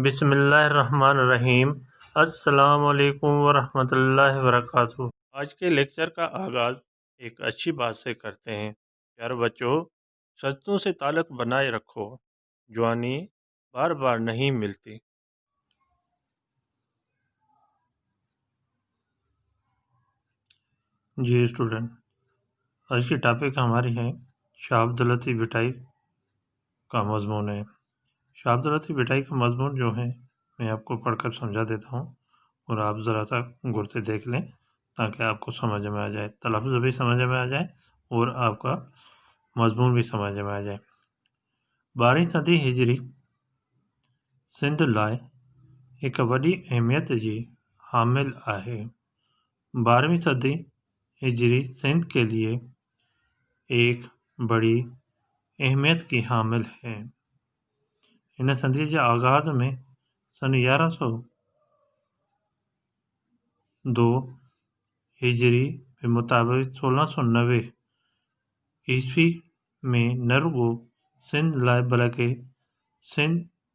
بسم اللہ الرحمن الرحیم۔ السلام علیکم ورحمۃ اللہ وبرکاتہ۔ آج کے لیکچر کا آغاز ایک اچھی بات سے کرتے ہیں۔ پیارے بچوں، سچوں سے تعلق بنائے رکھو، جوانی بار بار نہیں ملتی۔ جی اسٹوڈنٹ، آج کی ٹاپک ہماری ہے شاہ عبداللطیف بھٹائی کا مضمون ہے۔ شاہ عبداللطیف بھٹائی کا مضمون جو ہے میں آپ کو پڑھ کر سمجھا دیتا ہوں اور آپ ذرا سا غور سے دیکھ لیں تاکہ آپ کو سمجھ میں آ جائے، تلفظ بھی سمجھ میں آ جائے اور آپ کا مضمون بھی سمجھ میں آ جائے۔ 12ویں صدی ہجری سندھ لائے ایک وڈی اہمیت جی حامل ہے۔ 12ویں صدی ہجری سندھ کے لیے ایک بڑی اہمیت کی حامل ہے۔ ان صدی کے آغاز میں سن 1102 ہجری کے مطابق 1690 عیسوی میں نہ رگو سندھ لائے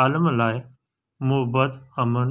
عالم لاءِ محبت، امن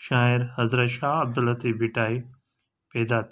شاعر حضرت شاہ عبداللطیف بھٹائی پیدا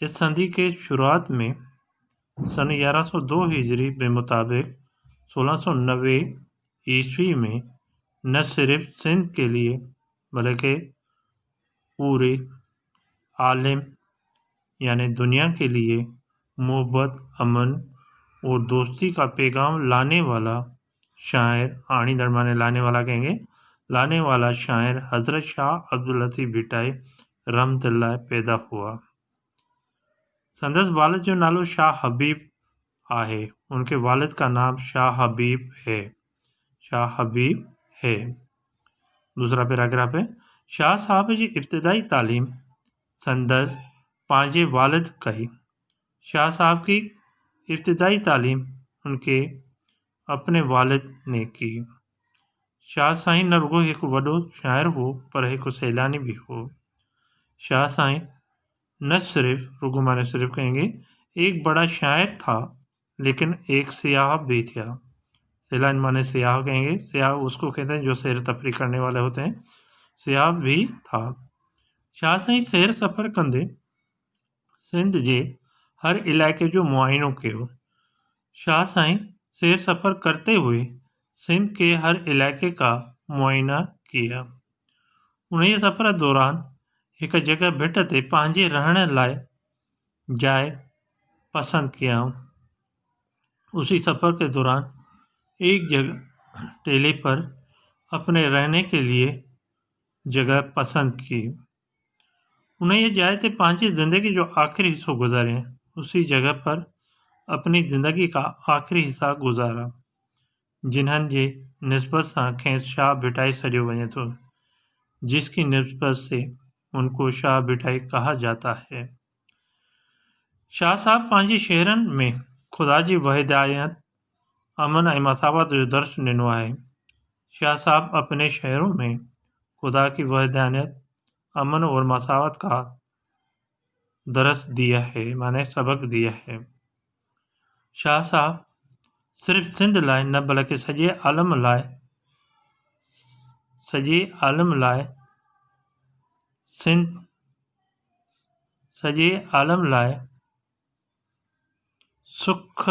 اس صدی کے شروعات میں سن 1102 ہجری کے مطابق 1690 عیسوی میں نہ صرف سندھ کے لیے بلکہ پورے عالم یعنی دنیا کے لیے محبت، امن اور دوستی کا پیغام لانے والا شاعر آنیندر مانے لانے والا کہیں گے، لانے والا شاعر حضرت شاہ عبداللطیف بھٹائی رحمت اللہ پیدا ہوا۔ سندس والد جو نالو شاہ حبیب ہے، ان کے والد کا نام شاہ حبیب ہے۔ شاہ حبیب ہے۔ دوسرا پیراگراف ہے، شاہ صاحب کی ابتدائی تعلیم سندس پانجے والد کئی۔ شاہ صاحب کی ابتدائی تعلیم ان کے اپنے والد نے کی۔ شاہ سائیں نہ رگو ایک وڈو شاعر ہو پر ایک سیلانی بھی ہو۔ شاہ سائیں نہ صرف رگو مانے صرف کہیں گے ایک بڑا شاعر تھا لیکن ایک سیاح بھی تھا۔ سیلانی مانے سیاح کہیں گے، سیاح اس کو کہتے ہیں جو سیر تفریح کرنے والے ہوتے ہیں، سیاح بھی تھا۔ شاہ سائیں سیر سفر کندے سندھ کے ہر علاقے جو معائنو کیو۔ شاہ سائیں سیر سفر کرتے ہوئے سندھ کے ہر علاقے کا معائنہ کیا۔ انہیں سفر دوران ایک جگہ بھٹ تے پانجے رہن لائے جائے پسند کیا۔ اسی سفر کے دوران ایک جگہ ٹیلے پر اپنے رہنے کے لیے جگہ پسند کی۔ انہیں یہ جائے تے پانچی زندگی جو آخری حصہ گزارے، اسی جگہ پر اپنی زندگی کا آخری حصہ گزارا، جنہن جے نسبت سے کھینس شاہ بھٹائی سڈیو ونے تو، جس کی نسبت سے ان کو شاہ بھٹائی کہا جاتا ہے۔ شاہ صاحب پانچی شہرن میں خدا جی وحدانیت، امن اور مساوات جو درس ڈنو ہے۔ شاہ صاحب اپنے شہروں میں خدا کی وحدانیت، امن اور مساوات کا درس دیا ہے، مانے سبق دیا ہے۔ شاہ صاحب صرف سندھ لائے نہ بلکہ سجے عالم لائے سجے عالم لائے سکھ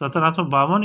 1752